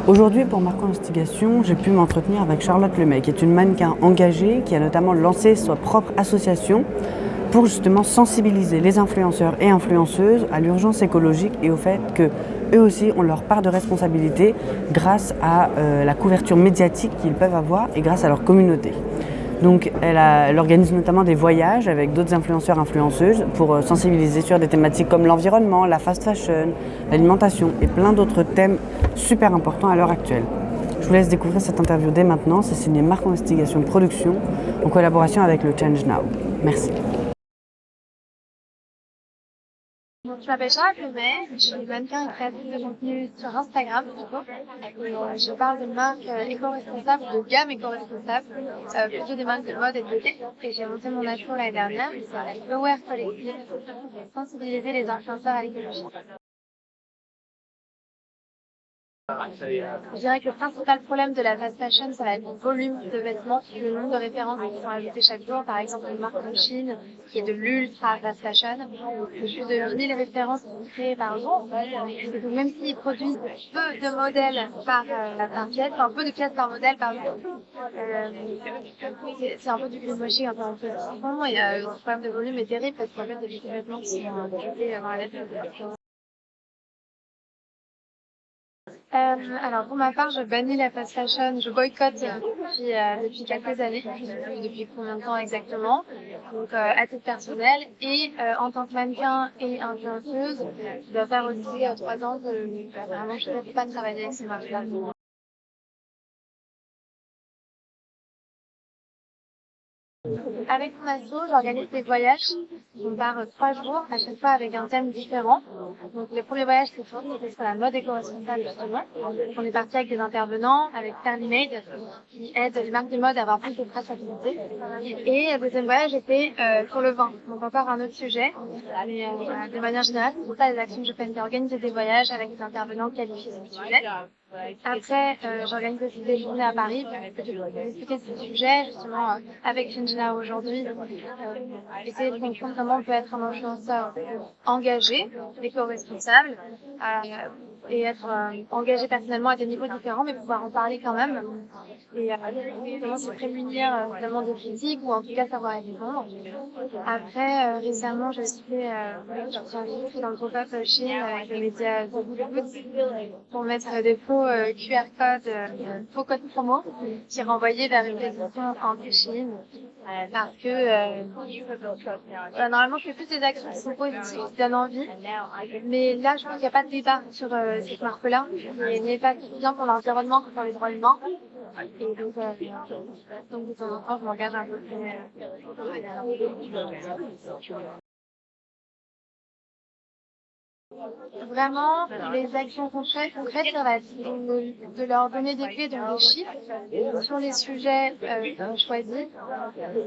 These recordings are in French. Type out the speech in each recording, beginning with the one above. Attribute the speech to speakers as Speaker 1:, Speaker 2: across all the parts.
Speaker 1: Aujourd'hui, pour Marco Instigation, j'ai pu m'entretenir avec Charlotte Lemay, qui est une mannequin engagée qui a notamment lancé sa propre association pour justement sensibiliser les influenceurs et influenceuses à l'urgence écologique et au fait qu'eux aussi ont leur part de responsabilité grâce à la couverture médiatique qu'ils peuvent avoir et grâce à leur communauté. Donc elle organise notamment des voyages avec d'autres influenceurs, influenceuses pour sensibiliser sur des thématiques comme l'environnement, la fast fashion, l'alimentation et plein d'autres thèmes super importants à l'heure actuelle. Je vous laisse découvrir cette interview dès maintenant. C'est signé Marco Instigation Production en collaboration avec le Change Now. Merci.
Speaker 2: Je m'appelle Charlotte Lemay, je suis mannequin et créatrice de contenu sur Instagram. Je parle de marques éco-responsables, de gamme éco-responsable, plutôt des marques de mode et de beauté. Et j'ai monté mon asso l'année dernière, qui s'appelle Aware Collective, pour sensibiliser les influenceurs à l'écologie. Je dirais que le principal problème de la fast fashion, ça va être le volume de vêtements, le nombre de références qui sont ajoutées chaque jour. Par exemple, une marque en Chine qui est de l'ultra fast fashion, plus de 1000 références qui sont créées par jour. Donc, même s'ils produisent peu de modèles par pièce, enfin peu de pièces par modèle, pardon, c'est un peu du greenwashing, un peu fond, et ce problème de volume est terrible parce qu'en fait, il y a des vêtements qui sont ajoutés dans la lettre. Alors pour ma part, je bannis la fast fashion, je boycotte depuis quelques années, je sais plus depuis combien de temps exactement, donc à titre personnel et en tant que mannequin et influenceuse, je dois faire aussi 3 ans que vraiment je ne peux pas travailler avec ces marques-là. Avec mon asso, j'organise des voyages. On part 3 jours, à chaque fois avec un thème différent. Donc le premier voyage, c'était sur la mode éco-responsable justement. On est parti avec des intervenants, avec Fairly Made, qui aide les marques de mode à avoir plus de traçabilité. Et le deuxième voyage était sur le vin. Donc encore un autre sujet. Mais de manière générale, c'est pour ça les actions que je fais, c'est organiser des voyages avec des intervenants qualifiés sur le sujet. Après, j'organise aussi des journées à Paris pour discuter de ce sujet, justement, avec Finchina aujourd'hui, essayer de comprendre comment on peut être un influenceur engagé, éco-responsable, et être engagé personnellement à des niveaux différents, mais pouvoir en parler quand même, et comment se prémunir finalement des critiques, ou en tout cas savoir y répondre. Après, récemment, je suis invitée dans le pop-up Chine avec le média The Good pour mettre des faux QR codes, faux codes promo qui renvoyaient vers une pétition anti-Chine. Parce que normalement, je fais plus des actions qui sont positives, qui donnent envie. Mais là, je pense qu'il n'y a pas de débat sur cette marque-là. Elle n'est pas bien pour l'environnement que pour les droits humains. Et donc de temps en temps, je m'engage un peu plus. Vraiment, les actions concrètes, ça va être de leur donner des clés, donc des chiffres sur les sujets choisis,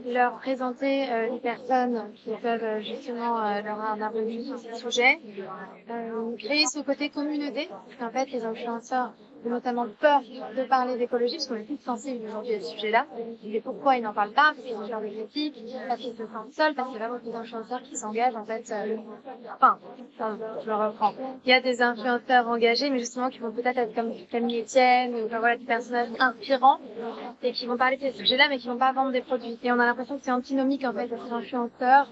Speaker 2: leur présenter des personnes qui peuvent justement leur avoir un revue sur ces sujets, créer ce côté communauté, parce qu'en fait, les influenceurs ont notamment peur de parler d'écologie, parce qu'on est tous sensibles aujourd'hui à ce sujet-là. Et pourquoi ils n'en parlent pas? Parce qu'ils ont peur des critiques, parce qu'ils se sentent seuls, parce qu'il y a vraiment des influenceurs qui s'engagent, en fait, je le reprends. Il y a des influenceurs engagés, mais justement qui vont peut-être être comme Camille Etienne, ou voilà, des personnages inspirants, et qui vont parler de ces sujets-là, mais qui vont pas vendre des produits. Et on a l'impression que c'est antinomique, en fait, d'être influenceur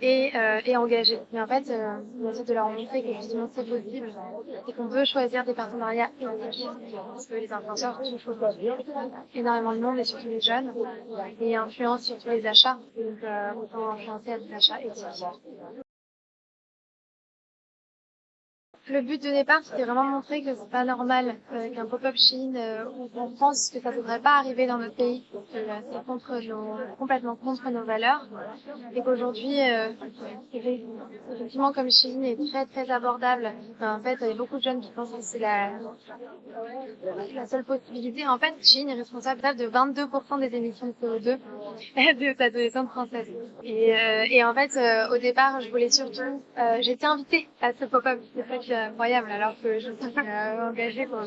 Speaker 2: et engagé. Mais en fait, on essaie de leur montrer que justement c'est possible, et qu'on peut choisir des partenariats éthiques, parce que les influenceurs touchent aujourd'hui énormément de monde, et surtout les jeunes, et influencent surtout les achats, donc autant influencer à des achats éthiques. Le but de départ, c'était vraiment montrer que c'est pas normal qu'un pop-up Chine où on pense que ça devrait pas arriver dans notre pays, que c'est complètement contre nos valeurs, et qu'aujourd'hui, effectivement, comme Chine est très très abordable, en fait, il y a beaucoup de jeunes qui pensent que c'est la seule possibilité. En fait, Chine est responsable de 22% des émissions de CO2 des adolescentes françaises. Et en fait, au départ, je voulais surtout, j'étais invitée à ce pop-up, c'est ça qui est incroyable, alors que je suis engagée quand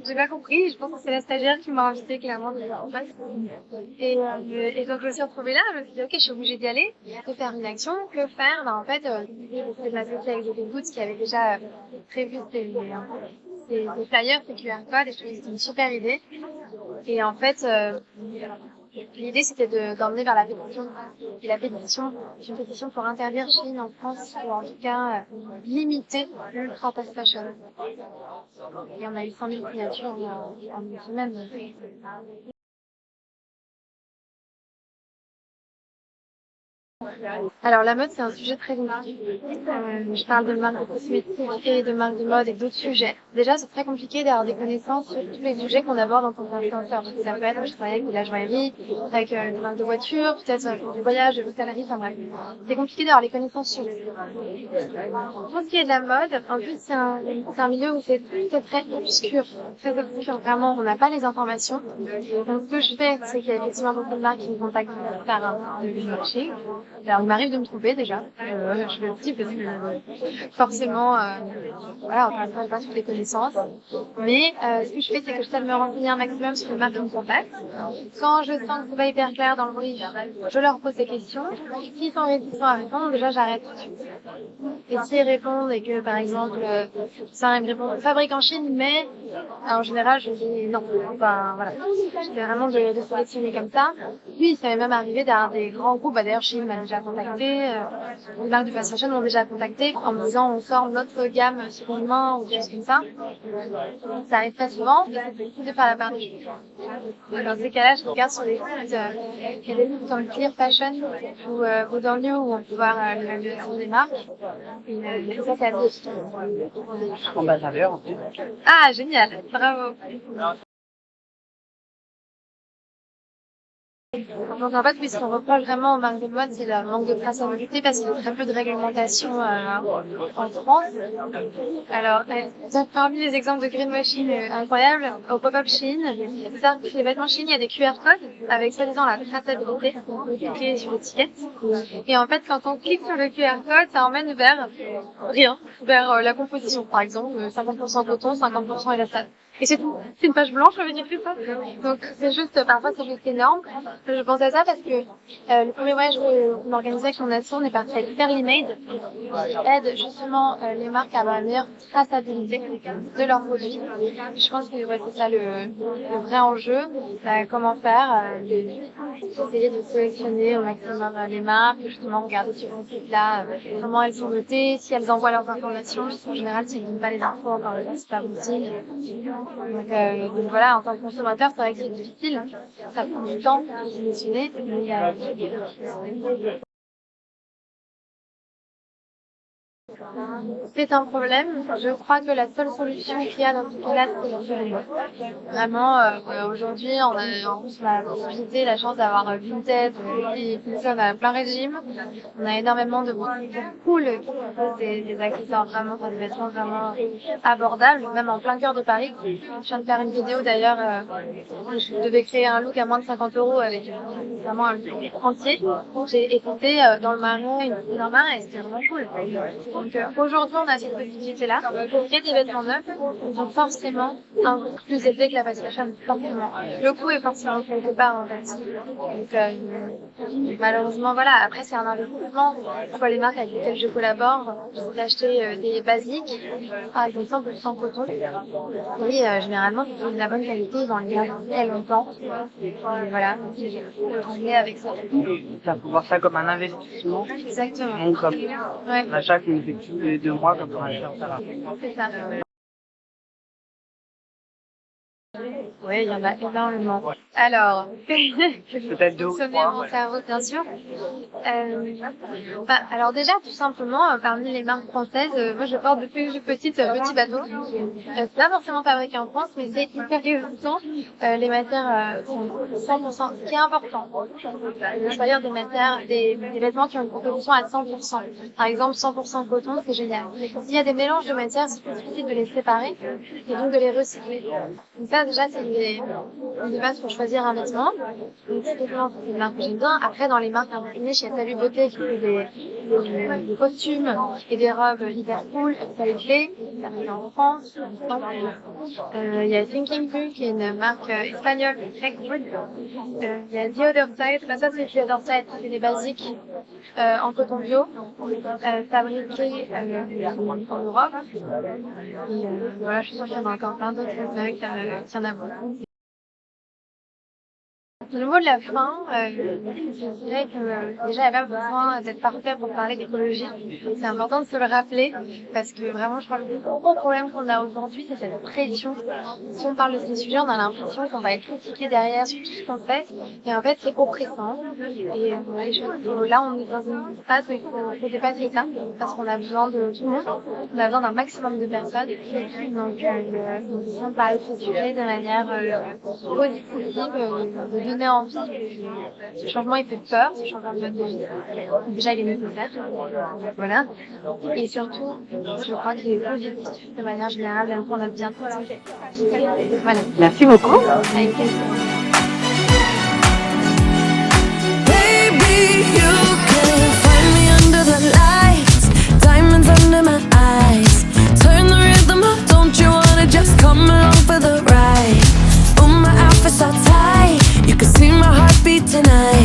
Speaker 2: j'ai pas compris, je pense que c'est la stagiaire qui m'a invitée clairement de faire en face. Et donc je me suis retrouvée là, je me suis dit ok, je suis obligée d'y aller, de faire une action, que faire? Ben, en fait, c'est de m'associer avec des Good qui avaient déjà prévu ces flyers, ces QR codes, et je trouvais que c'était une super idée. Et en fait, l'idée c'était d'emmener vers la pétition. Et la pétition, c'est une pétition pour interdire Chine en France, ou en tout cas limiter l'ultra fast fashion. Et on a eu 100 000 signatures en une semaine. Alors la mode c'est un sujet très compliqué. Je parle de marques de cosmétiques et de marques de mode et d'autres sujets. Déjà c'est très compliqué d'avoir des connaissances sur tous les sujets qu'on aborde en tant qu'influenceur. Ça peut être, je travaille avec de la joaillerie, avec des marques de voitures, peut-être pour du voyage, de l'hôtellerie, enfin bref. C'est compliqué d'avoir les connaissances sur. Pour ce qui est de la mode, en plus c'est un milieu où c'est très obscur. Très obscur, vraiment, on n'a pas les informations. Donc ce que je fais, c'est qu'il y a effectivement beaucoup de marques qui me contactent pour faire un début de marché. Alors, il m'arrive de me tromper déjà. Je le dis parce que forcément, voilà, on n'a pas toutes les connaissances. Mais ce que je fais, c'est que je sais me renseigner un maximum sur les marques qui me contactent. Quand je sens que c'est pas hyper clair dans le brief, je leur pose des questions. S'ils sont réticents à répondre, déjà j'arrête tout de suite. Et s'ils répondent et que, par exemple, ça me répond fabrique en Chine, mais en général, je dis non. Enfin, voilà. J'essaie vraiment de sélectionner comme ça. Puis, ça m'est même arrivé d'avoir des grands groupes. Bah, d'ailleurs, Chine m'a déjà contacté. Les marques de fast fashion m'ont déjà contacté en me disant on sort notre gamme seconde main ou des choses comme ça. Ça arrive très souvent. C'est difficile de faire la part des choses. Dans ces cas-là, je regarde sur les sites. Il y a des sites comme Clear Fashion ou dans New où on peut voir le nom des marques. Et ça, c'est assez
Speaker 1: Ambassadeur en plus.
Speaker 2: Ah, génial, bravo. Donc en fait, oui, ce qu'on reproche vraiment aux marques de mode, c'est le manque de traçabilité parce qu'il y a très peu de réglementation en France. Alors, parmi les exemples de greenwashing incroyables, au pop-up Shein, c'est-à-dire que les vêtements Shein, il y a des QR codes avec soi-disant la traçabilité qui est sur l'étiquette. Et en fait, quand on clique sur le QR code, ça emmène vers rien, vers la composition, par exemple, 50% coton, 50% élastane. Et c'est tout. C'est une page blanche, ça veut dire que ça. Donc, c'est juste, parfois, c'est juste énorme. Je pense à ça parce que le premier voyage qu'on organisait avec mon asso, on est parti avec Fairly Made, qui aide justement les marques à avoir une meilleure traçabilité de leurs produits. Je pense que ouais, c'est ça le vrai enjeu. Comment faire essayer de sélectionner au maximum les marques, justement regarder sur mon site là comment elles sont notées, si elles envoient leurs informations. En général, s'ils ne donnent pas les infos, encore une fois, c'est pas bon signe. Donc voilà, en tant que consommateur, c'est vrai que c'est difficile. Ça prend du temps de sélectionner, mais c'est un problème. Je crois que la seule solution qu'il y a dans ce cas-là, c'est la remote. Vraiment, aujourd'hui, on a en plus la possibilité, la chance d'avoir Vinted qui fonctionne à plein régime. On a énormément de boutiques cool qui proposent des accessoires vraiment, enfin, des vêtements vraiment abordables, même en plein cœur de Paris. Je viens de faire une vidéo d'ailleurs, je devais créer un look à moins de 50 € avec vraiment un look entier. J'ai été dans le Marais, une petite dans le Marais, et c'était vraiment cool. Donc aujourd'hui, on a cette possibilité-là. Pour créer des vêtements neufs, ils sont forcément un coût plus élevé que la fast fashion, forcément. Le coût est forcément quelque part en fait. Donc malheureusement, voilà. Après, c'est un investissement. Pour les marques avec lesquelles je collabore, j'essaie d'acheter des basiques, par exemple 100% coton. Oui, généralement, c'est de la bonne qualité, ils vont les garder très longtemps. Et voilà, j'ai continué avec ça.
Speaker 1: Ça faut voir ça comme un investissement.
Speaker 2: Exactement.
Speaker 1: Donc, comme
Speaker 2: Ouais.
Speaker 1: l'achat qu'on effectue tous les 2 mois quand on achète ça.
Speaker 2: C'est ça. Oui, il y en a énormément. Alors,
Speaker 1: Peut-être 2 ou
Speaker 2: fonctionner
Speaker 1: 3.
Speaker 2: mon cerveau, bien sûr. Alors déjà, tout simplement, parmi les marques françaises, moi je porte depuis que je suis petite Petit Bateau. C'est pas forcément fabriqué en France, mais c'est hyper résistant. Les matières sont 100%, ce qui est important. Choisir des matières, des vêtements qui ont une composition à 100%. Par exemple, 100% coton, c'est génial. S'il y a des mélanges de matières, c'est plus difficile de les séparer et donc de les recycler. Donc ça, déjà, c'est une base pour choisir un vêtement. Donc, typiquement, c'est une marque que j'aime bien. Après, dans les marques un peu niche, il y a Salut Beauté qui fait des costumes et des robes Liverpool, Clé, arrivé en France. Il y a Thinking Blue qui est une marque espagnole très cool. Il y a The Other Side, ça c'est The Other Side, c'est des basiques en coton bio, fabriqués en Europe. Et voilà, je suis sûre qu'il y en a encore plein d'autres marques, qu'il y en a beaucoup. Au niveau de la fin, je dirais que déjà il n'y a pas besoin d'être parfait pour parler d'écologie. C'est important de se le rappeler parce que vraiment je crois que le gros problème qu'on a aujourd'hui c'est cette pression. Si on parle de ces sujets, on a l'impression qu'on va être critiqué derrière sur tout ce qu'on fait et en fait c'est oppressant. Et là on est dans une phase où il faut dépasser ça parce qu'on a besoin de tout le monde, on a besoin d'un maximum de personnes. Donc si on parle de ces sujets de manière positive, de donner envie. Ce changement il fait peur, ce changement de mode de vie. Déjà il est nécessaire. Voilà. Et surtout, je crois qu'il est positif de manière générale, même qu'on a bien fait. Voilà.
Speaker 1: Merci beaucoup.
Speaker 2: Avec plaisir.
Speaker 3: Baby, you can find me under the lights, diamonds under my eyes. Turn the rhythm up, don't you wanna just come along for the ride? Oh, my outfit's all tight, you can see my heartbeat tonight.